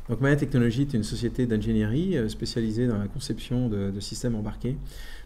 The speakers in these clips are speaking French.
Donc Maya Technologies est une société d'ingénierie spécialisée dans la conception de systèmes embarqués.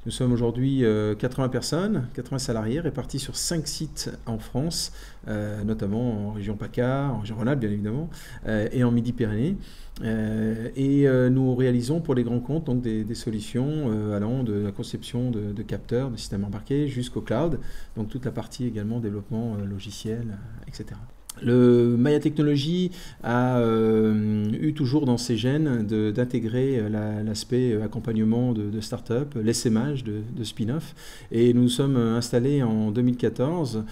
Nous sommes aujourd'hui 80 personnes, 80 salariés répartis sur 5 sites en France, notamment en région PACA, en région Rhône-Alpes bien évidemment, et en Midi-Pyrénées. Nous réalisons pour les grands comptes donc des solutions allant de la conception de capteurs, de systèmes embarqués jusqu'au cloud, donc toute la partie également développement logiciel, etc. Le Maya Technologies a eu toujours dans ses gènes d'intégrer l'aspect accompagnement de start-up, l'essaimage de spin-off. Et nous sommes installés en 2014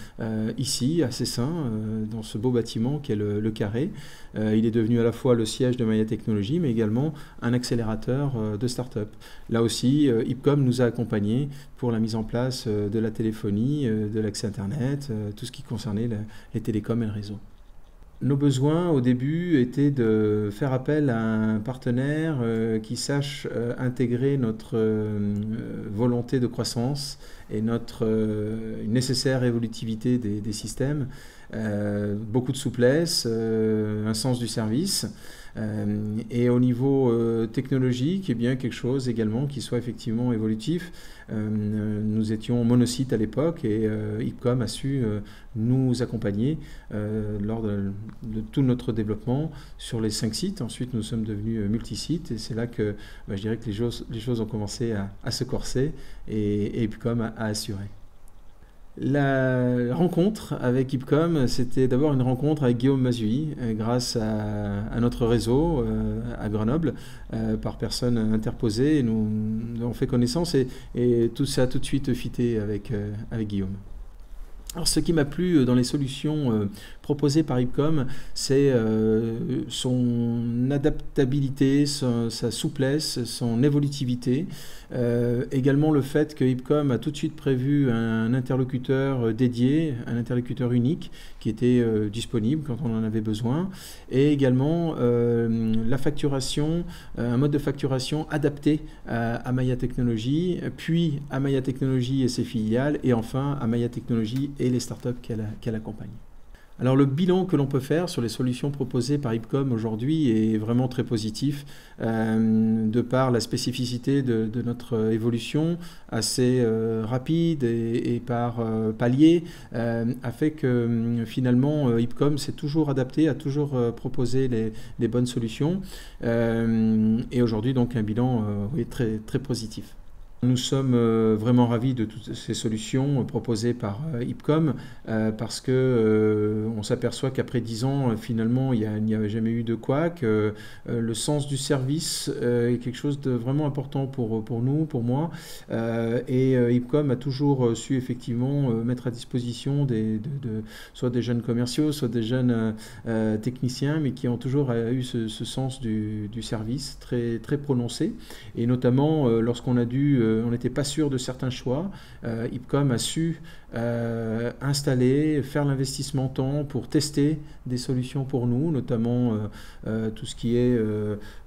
ici à Cessin, dans ce beau bâtiment qui est le Carré. Il est devenu à la fois le siège de Maya Technologies, mais également un accélérateur de start-up. Là aussi, Ipcom nous a accompagnés pour la mise en place de la téléphonie, de l'accès Internet, tout ce qui concernait les télécoms et le réseau. Nos besoins au début étaient de faire appel à un partenaire qui sache intégrer notre volonté de croissance et notre nécessaire évolutivité des systèmes, beaucoup de souplesse, un sens du service. Et au niveau technologique, eh bien, quelque chose également qui soit effectivement évolutif. Nous étions monosite à l'époque et Ipcom a su nous accompagner lors de tout notre développement sur les 5 sites. Ensuite, nous sommes devenus multisites et c'est là que je dirais que les choses ont commencé à se corser et Ipcom a assuré. La rencontre avec Ipcom, c'était d'abord une rencontre avec Guillaume Mazui, grâce à notre réseau à Grenoble, par personne interposée. Nous avons fait connaissance et tout ça a tout de suite fité avec Guillaume. Alors, ce qui m'a plu dans les solutions proposées par Ipcom, c'est son adaptabilité, sa souplesse, son évolutivité. Également le fait que Ipcom a tout de suite prévu un interlocuteur dédié, un interlocuteur unique qui était disponible quand on en avait besoin. Et également la facturation, un mode de facturation adapté à Maya Technologies, puis à Maya Technologies et ses filiales, et enfin à Maya Technologies et les startups qu'elle accompagne. Alors le bilan que l'on peut faire sur les solutions proposées par Ipcom aujourd'hui est vraiment très positif, de par la spécificité de notre évolution assez rapide et par palier, a fait que finalement Ipcom s'est toujours adapté, a toujours proposé les bonnes solutions, et aujourd'hui donc un bilan oui, très, très positif. Nous sommes vraiment ravis de toutes ces solutions proposées par Ipcom parce que on s'aperçoit qu'après 10 ans, finalement, il n'y avait jamais eu de couac. Le sens du service est quelque chose de vraiment important pour nous, pour moi. Et Ipcom a toujours su effectivement mettre à disposition soit des jeunes commerciaux, soit des jeunes techniciens, mais qui ont toujours eu ce sens du service très, très prononcé. Et notamment, lorsqu'on a on n'était pas sûr de certains choix, Ipcom a su installer, faire l'investissement temps pour tester des solutions pour nous, notamment tout ce qui est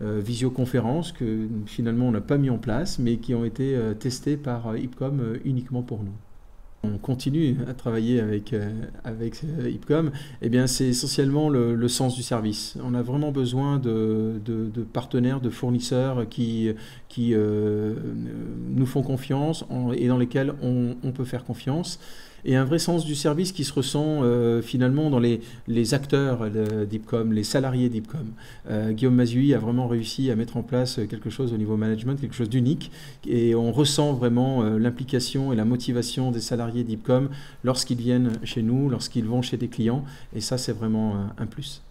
visioconférence, que finalement on n'a pas mis en place, mais qui ont été testés par Ipcom uniquement pour nous. On continue à travailler avec Ipcom, eh bien c'est essentiellement le sens du service. On a vraiment besoin de partenaires, de fournisseurs qui nous font confiance et dans lesquels on peut faire confiance. Et un vrai sens du service qui se ressent finalement dans les acteurs d'Ipcom, les salariés d'Ipcom. Guillaume Mazui a vraiment réussi à mettre en place quelque chose au niveau management, quelque chose d'unique, et on ressent vraiment l'implication et la motivation des salariés d'Ipcom lorsqu'ils viennent chez nous, lorsqu'ils vont chez des clients, et ça c'est vraiment un plus.